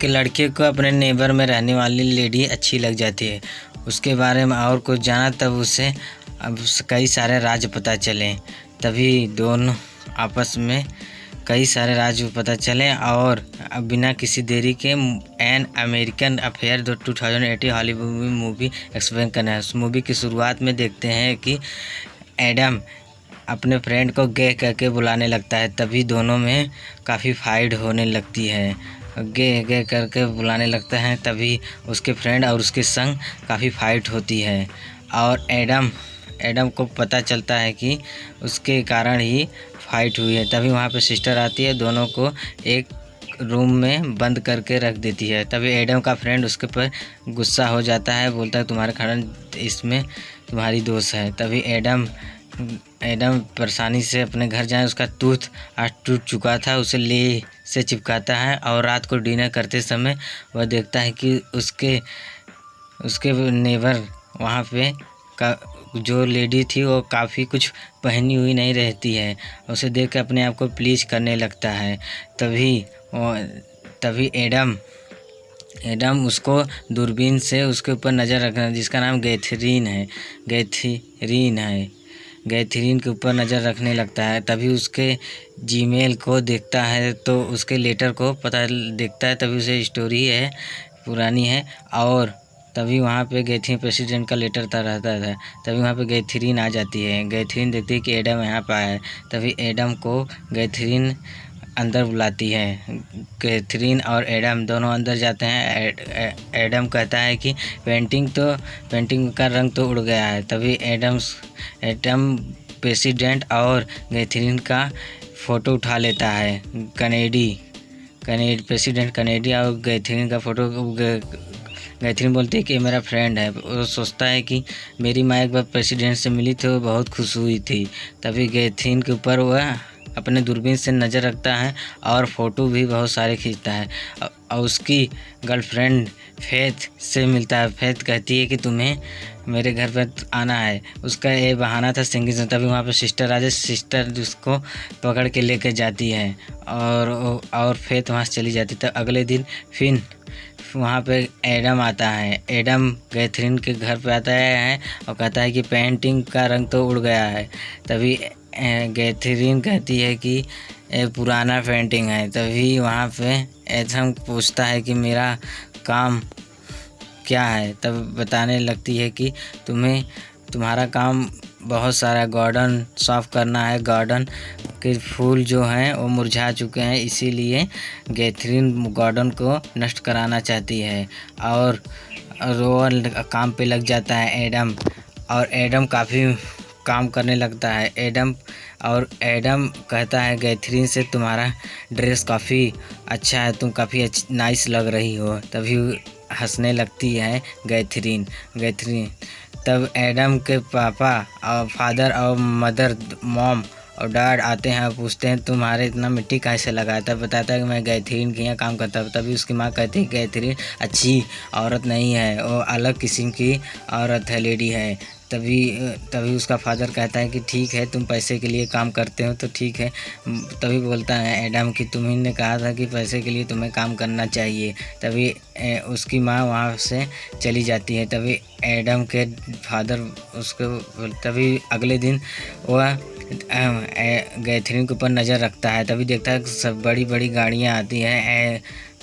कि लड़के को अपने नेबर में रहने वाली लेडी अच्छी लग जाती है। उसके बारे में और कुछ जाना तब उसे अब कई सारे राज पता चले। तभी दोनों आपस में कई सारे राज पता चले और अब बिना किसी देरी के an American affair 2018 Hollywood movie explain करना है। उस मूवी की शुरुआत में देखते हैं कि एडम अपने फ्रेंड को गे करके बुलाने लगता है। तभी दोनों में काफ़ी फाइट होने लगती है। गे गे करके बुलाने लगता है, तभी उसके फ्रेंड और उसके संग काफ़ी फाइट होती है और एडम को पता चलता है कि उसके कारण ही फाइट हुई है। तभी वहाँ पे सिस्टर आती है, दोनों को एक रूम में बंद करके रख देती है। तभी एडम का फ्रेंड उसके पर गुस्सा हो जाता है, बोलता है तुम्हारे कारण इसमें तुम्हारी दोस्त है। तभी एडम परेशानी से अपने घर जाए, उसका टूथ आज टूट चुका था, उसे ले से चिपकाता है और रात को डिनर करते समय वह देखता है कि उसके नेबर वहाँ पे जो लेडी थी वो काफ़ी कुछ पहनी हुई नहीं रहती है। उसे देख कर अपने आप को प्लीज करने लगता है। तभी एडम उसको दूरबीन से उसके ऊपर नज़र रखना, जिसका नाम गैथरीन के ऊपर नज़र रखने लगता है। तभी उसके जीमेल को देखता है तो उसके लेटर को पता देखता है। तभी उसे स्टोरी है पुरानी है और तभी वहाँ पे गैथरीन प्रेसिडेंट का लेटर रहता था। तभी वहाँ पे गैथरीन आ जाती है। गैथरीन देखती है कि एडम यहाँ पर आया है। तभी एडम को गैथरीन अंदर बुलाती है। गैथरीन और एडम दोनों अंदर जाते हैं। एडम कहता है कि पेंटिंग का रंग तो उड़ गया है। तभी एडम प्रेसिडेंट और गैथरीन का फ़ोटो उठा लेता है। प्रेसिडेंट कनेडी और गैथरीन का फ़ोटो। गैथरीन बोलती है कि मेरा फ्रेंड है। वो सोचता है कि मेरी माँ एक बार प्रेसिडेंट से मिली थी, वो बहुत खुश हुई थी। तभी गैथरीन के ऊपर वह अपने दूरबीन से नज़र रखता है और फ़ोटो भी बहुत सारे खींचता है और उसकी गर्लफ्रेंड फेथ से मिलता है। फेथ कहती है कि तुम्हें मेरे घर पर आना है। उसका ये बहाना था सिंगिंग से। तभी वहाँ पर सिस्टर आ जाए, सिस्टर जिसको पकड़ के लेकर जाती है और फेथ वहाँ से चली जाती। तब अगले दिन फिर वहाँ पे एडम आता है। एडम गैथरीन के घर पे आता है और कहता है कि पेंटिंग का रंग तो उड़ गया है। तभी गैथरीन कहती है कि पुराना पेंटिंग है। तभी वहाँ पे एडम पूछता है कि मेरा काम क्या है। तब बताने लगती है कि तुम्हारा काम बहुत सारा गार्डन साफ़ करना है। गार्डन के फूल जो हैं वो मुरझा चुके हैं, इसीलिए गैथरीन गार्डन को नष्ट कराना चाहती है और वो काम पे लग जाता है एडम। और एडम काफ़ी काम करने लगता है। एडम कहता है गैथरीन से तुम्हारा ड्रेस काफ़ी अच्छा है, तुम काफ़ी नाइस लग रही हो। तभी हंसने लगती है गैथरीन। तब एडम के पापा और फादर और मदर, मॉम और डैड आते हैं और पूछते हैं तुम्हारे इतना मिट्टी कैसे लगा। तब बताता है कि मैं गैथरीन के यहाँ काम करता हूँ। तभी उसकी माँ कहती है गैथरीन अच्छी औरत नहीं है, वो अलग किस्म की औरत है, लेडी है। तभी उसका फादर कहता है कि ठीक है, तुम पैसे के लिए काम करते हो तो ठीक है। तभी बोलता है एडम कि तुम्ही ने कहा था कि पैसे के लिए तुम्हें काम करना चाहिए। तभी उसकी माँ वहाँ से चली जाती है। तभी एडम के फादर तभी अगले दिन वह गैथरीन के ऊपर नज़र रखता है। तभी देखता है सब बड़ी बड़ी गाड़ियाँ आती हैं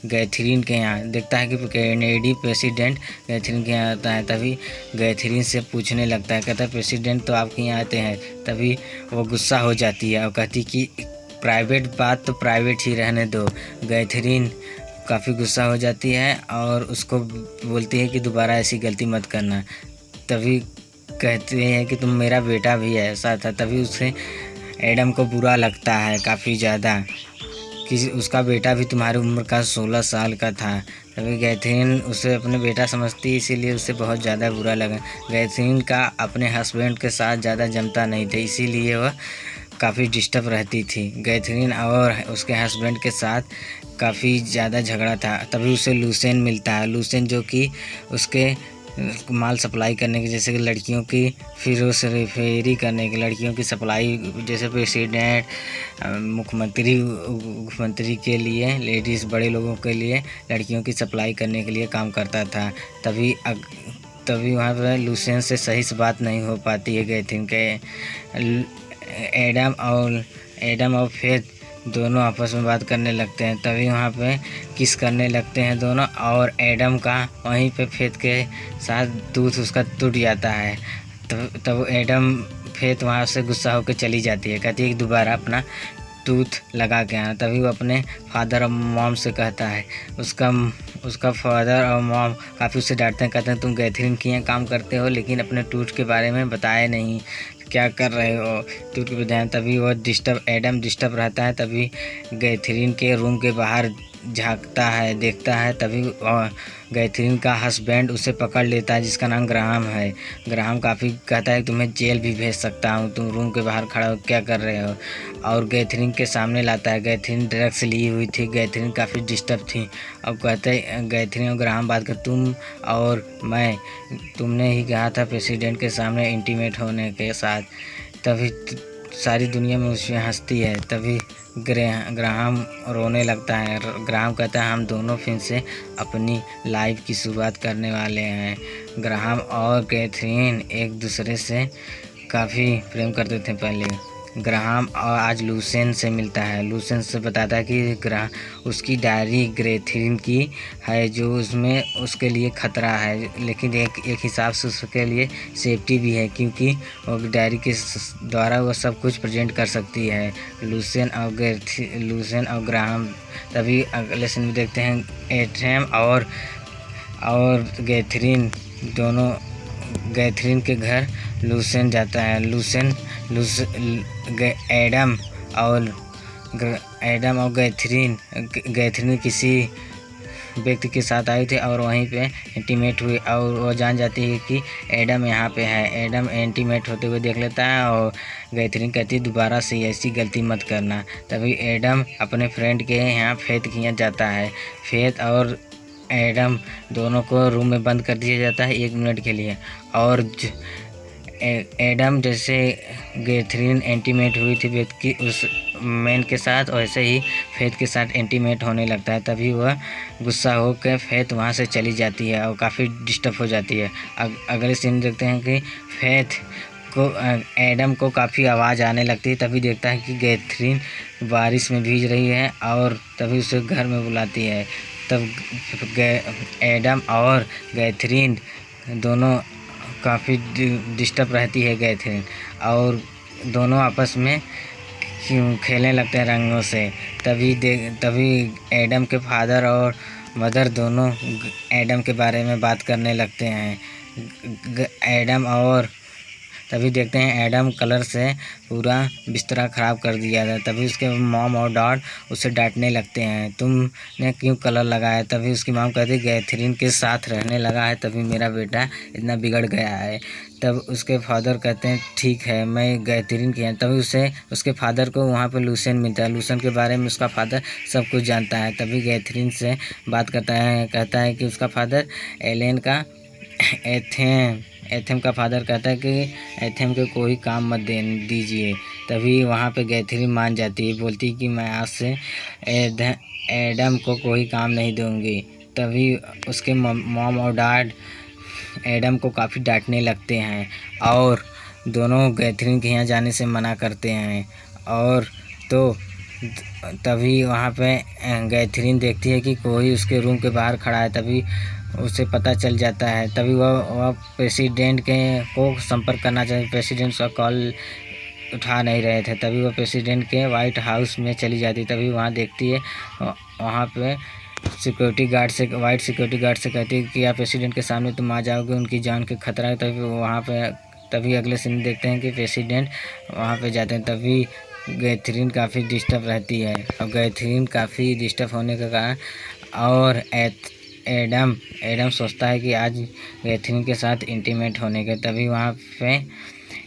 गैथरीन के यहाँ। देखता है कि कनेडी प्रेसिडेंट गैथरीन के यहाँ आता है। तभी गैथरीन से पूछने लगता है, कहता है प्रेसिडेंट तो आपके यहाँ आते हैं। तभी वो गुस्सा हो जाती है और कहती कि प्राइवेट बात तो प्राइवेट ही रहने दो। गैथरीन काफ़ी गुस्सा हो जाती है और उसको बोलती है कि दोबारा ऐसी गलती मत करना। तभी कहते हैं कि तुम मेरा बेटा भी ऐसा था। तभी उसे एडम को बुरा लगता है काफ़ी ज़्यादा कि उसका बेटा भी तुम्हारी उम्र का 16 साल का था। तभी गैथरीन उसे अपने बेटा समझती, इसीलिए उसे बहुत ज़्यादा बुरा लगा। गैथरीन का अपने हस्बैंड के साथ ज़्यादा जमता नहीं था, इसीलिए वह काफ़ी डिस्टर्ब रहती थी। गैथरीन और उसके हस्बैंड के साथ काफ़ी ज़्यादा झगड़ा था। तभी उसे लूसेन मिलता है। लूसेन जो कि उसके माल सप्लाई करने की, जैसे कि लड़कियों की फेरी करने की, लड़कियों की सप्लाई, जैसे प्रेसिडेंट, मुख्यमंत्री के लिए, लेडीज़, बड़े लोगों के लिए लड़कियों की सप्लाई करने के लिए काम करता था। तभी वहाँ पर लूसेंट से सही से बात नहीं हो पाती है गैथरीन के। एडम और फेथ दोनों आपस में बात करने लगते हैं। तभी वहाँ पे किस करने लगते हैं दोनों, और एडम का वहीं पे फेथ के साथ टूथ उसका टूट जाता है। तब एडम फेथ वहाँ से गुस्सा होकर चली जाती है, कहती है कि दोबारा अपना टूथ लगा के आना। तभी वो अपने फादर और मॉम से कहता है। उसका फादर और मॉम काफ़ी उसे डांटते हैं, कहते हैं तुम गैथरीन के यहाँ काम करते हो लेकिन अपने टूथ के बारे में बताए नहीं, क्या कर रहे हो टूथ के ध्यान। तभी वो एडम डिस्टर्ब रहता है। तभी गैथरीन के रूम के बाहर झांकता है, देखता है। तभी गैथरीन का हस्बैंड उसे पकड़ लेता है, जिसका नाम ग्राहम है। ग्राहम काफ़ी कहता है तुम्हें जेल भी भेज सकता हूँ, तुम रूम के बाहर खड़ा हो क्या कर रहे हो, और गैथरीन के सामने लाता है। गैथरीन ड्रग्स ली हुई थी, गैथरीन काफ़ी डिस्टर्ब थी। अब कहते गैथरीन और ग्राहम बात कर, तुम और मैं, तुमने ही कहा था प्रेसिडेंट के सामने इंटीमेट होने के साथ। तभी सारी दुनिया में उसमें हंसती है। तभी ग्राहम रोने लगता है। ग्राहम कहता है हम दोनों फिर से अपनी लाइफ की शुरुआत करने वाले हैं। ग्राहम और गैथरीन एक दूसरे से काफ़ी प्रेम करते थे पहले। ग्राहम और आज लूसेंट से मिलता है। लूसेंट से बताता है कि उसकी डायरी गैथरीन की है, जो उसमें उसके लिए ख़तरा है, लेकिन एक हिसाब से उसके लिए सेफ्टी भी है, क्योंकि वो डायरी के द्वारा वो सब कुछ प्रेजेंट कर सकती है। लूसेंट और ग्राहम। तभी अगले सीन में देखते हैं एथेम और गैथरीन दोनों, गैथरीन के घर लूसेंट जाता है। एडम और गैथरीन किसी व्यक्ति के साथ आए थे और वहीं पे इंटीमेट हुए, और वो जान जाती है कि एडम यहाँ पे है। एडम इंटीमेट होते हुए देख लेता है और गैथरीन कहती है दोबारा से ऐसी गलती मत करना। तभी एडम अपने फ्रेंड के यहाँ फेथ के यहाँ जाता है। फेथ और एडम दोनों को रूम में बंद कर दिया जाता है 1 मिनट के लिए, और एडम जैसे गैथरीन इंटीमेट हुई थी फेथ की उस मैन के साथ, वैसे ही फेथ के साथ इंटीमेट होने लगता है। तभी वह गुस्सा होकर फेथ वहाँ से चली जाती है और काफ़ी डिस्टर्ब हो जाती है। अगले सीन देखते हैं कि फेथ को एडम को काफ़ी आवाज़ आने लगती है। तभी देखता है कि गैथरीन बारिश में भीग रही है और तभी उसे घर में बुलाती है। तब एडम और गैथरीन दोनों काफ़ी डिस्टर्ब रहती है गैथरीन, और दोनों आपस में खेलने लगते हैं रंगों से। तभी एडम के फादर और मदर दोनों एडम के बारे में बात करने लगते हैं। तभी देखते हैं एडम कलर से पूरा बिस्तरा ख़राब कर दिया था। तभी उसके मॉम और डैड उसे डांटने लगते हैं, तुमने क्यों कलर लगाया। तभी उसकी मॉम कहती है गैथरीन के साथ रहने लगा है तभी मेरा बेटा इतना बिगड़ गया है। तब उसके फादर कहते हैं ठीक है मैं गैथरीन के हैं। तभी उसके फादर को वहाँ पर लूसेंट मिलता है। लूसेंट के बारे में उसका फादर सब कुछ जानता है। तभी गैथरीन से बात करता है, कहता है कि उसका फादर एलेन का एथेम का फादर कहता है कि एथेम को कोई काम मत दीजिए। तभी वहाँ पे गैथरीन मान जाती है, बोलती है कि मैं आज से एडम को कोई काम नहीं दूँगी। तभी उसके मॉम और डैड एडम को काफ़ी डांटने लगते हैं और दोनों गैथरीन के यहाँ जाने से मना करते हैं। और तो तभी वहाँ पे गैथरीन देखती है कि कोई उसके रूम के बाहर खड़ा है। तभी उसे पता चल जाता है। तभी वह प्रेसिडेंट को संपर्क करना चाहिए, प्रेसिडेंट का कॉल उठा नहीं रहे थे। तभी वह प्रेसिडेंट के वाइट हाउस में चली जाती। तभी वहाँ देखती है, वहाँ पे वाइट सिक्योरिटी गार्ड से कहती है कि आप प्रेसिडेंट के सामने तुम आ जाओगे, उनकी जान के खतरा है। तभी अगले सीन देखते हैं कि प्रेसिडेंट वहाँ पे जाते हैं। तभी गैथरीन काफ़ी डिस्टर्ब रहती है, और गैथरीन काफ़ी डिस्टर्ब होने का कारण और एडम सोचता है कि आज गैथरीन के साथ इंटीमेट होने के। तभी वहाँ पे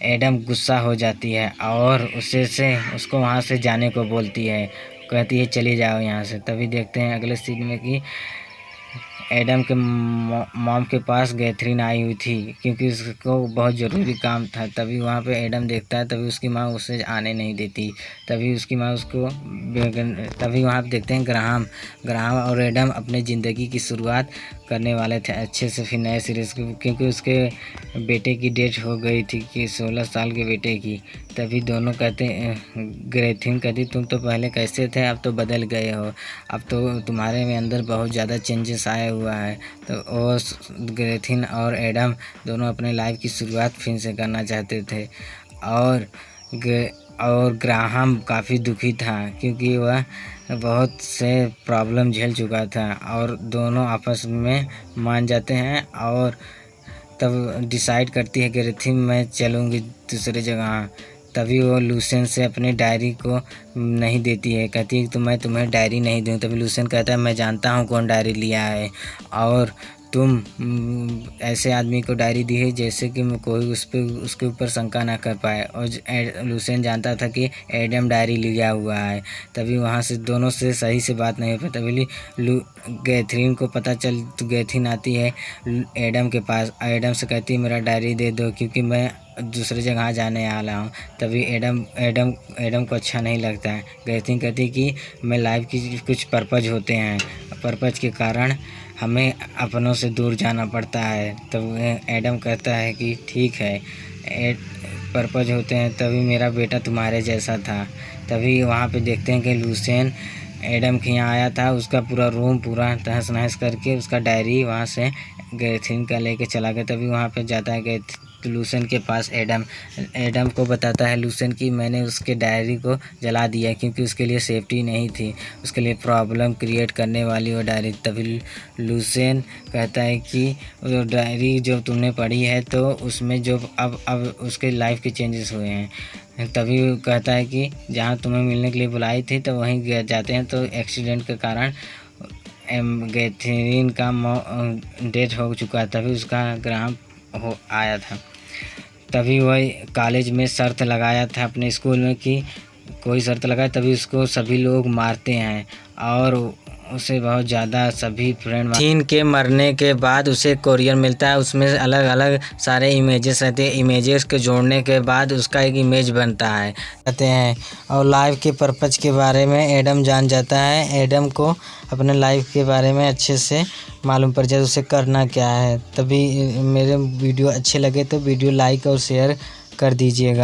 एडम गुस्सा हो जाती है और उसको वहाँ से जाने को बोलती है, कहती है चले जाओ यहाँ से। तभी देखते हैं अगले सीन में कि एडम के मॉम के पास गैथरीन आई हुई थी क्योंकि उसको बहुत ज़रूरी काम था। तभी वहाँ पे एडम देखता है, तभी उसकी माँ उसे आने नहीं देती। तभी उसकी माँ उसको तभी वहाँ पे देखते हैं ग्राहम और एडम अपने ज़िंदगी की शुरुआत करने वाले थे अच्छे से फिर नए सीरीज़ को, क्योंकि उसके बेटे की डेथ हो गई थी कि 16 साल के बेटे की। तभी दोनों कहते ग्रेथिन कहती तुम तो पहले कैसे थे, अब तो बदल गए हो, अब तो तुम्हारे में अंदर बहुत ज़्यादा चेंजेस आया हुआ है। तो वो ग्रेथिन और एडम दोनों अपने लाइफ की शुरुआत फिर से करना चाहते थे। और ग्राहम काफ़ी दुखी था क्योंकि वह बहुत से प्रॉब्लम झेल चुका था और दोनों आपस में मान जाते हैं और तब डिसाइड करती है ग्रेथिन मैं चलूँगी दूसरी जगह। तभी वो लूसेन से अपनी डायरी को नहीं देती है, कहती है तो मैं तुम्हें डायरी नहीं दूँ। तभी लूसेन कहता है मैं जानता हूँ कौन डायरी लिया है और तुम ऐसे आदमी को डायरी दी है जैसे कि कोई उसके ऊपर शंका ना कर पाए। और लूसेन जानता था कि एडम डायरी लिया हुआ है। तभी वहाँ से दोनों से सही से बात नहीं हो पाई। तभी गैथरीन को पता चल तो गैथरीन आती है एडम के पास। एडम से कहती है मेरा डायरी दे दो क्योंकि मैं दूसरी जगह जाने वाला हूँ। तभी एडम को अच्छा नहीं लगता है। गैथरीन कहती है कि मैं लाइफ की कुछ पर्पज होते हैं, पर्पज के कारण हमें अपनों से दूर जाना पड़ता है। तब एडम कहता है कि ठीक है पर्पज होते हैं, तभी मेरा बेटा तुम्हारे जैसा था। तभी वहाँ पे देखते हैं कि लूसेन एडम के यहाँ आया था, उसका पूरा रूम पूरा तहस नहस करके उसका डायरी वहाँ से गैथरीन का लेके चला गया। तभी वहाँ पे जाता है लूसेन के पास एडम को बताता है लूसेन कि मैंने उसके डायरी को जला दिया क्योंकि उसके लिए सेफ्टी नहीं थी, उसके लिए प्रॉब्लम क्रिएट करने वाली वो डायरी। तभी लूसेन कहता है कि वो डायरी जो तुमने पढ़ी है तो उसमें जो अब उसके लाइफ के चेंजेस हुए हैं। तभी वो कहता है कि जहाँ तुम्हें मिलने के लिए बुलाई थी तो वहीं जाते हैं। तो एक्सीडेंट के कारण गैथरीन का डेथ हो चुका, तभी उसका ग्राहम आया था। तभी वह कॉलेज में शर्त लगाया था अपने स्कूल में कि कोई शर्त लगाए, तभी उसको सभी लोग मारते हैं और उसे बहुत ज़्यादा सभी फ्रेंड चीन के मरने के बाद उसे कोरियर मिलता है, उसमें अलग अलग सारे इमेजेस रहते हैं। इमेजेस के जोड़ने के बाद उसका एक इमेज बनता है कहते हैं। और लाइफ के पर्पज के बारे में एडम जान जाता है। एडम को अपने लाइफ के बारे में अच्छे से मालूम पड़ जाए उसे करना क्या है। तभी मेरे वीडियो अच्छे लगे तो वीडियो लाइक और शेयर कर दीजिएगा।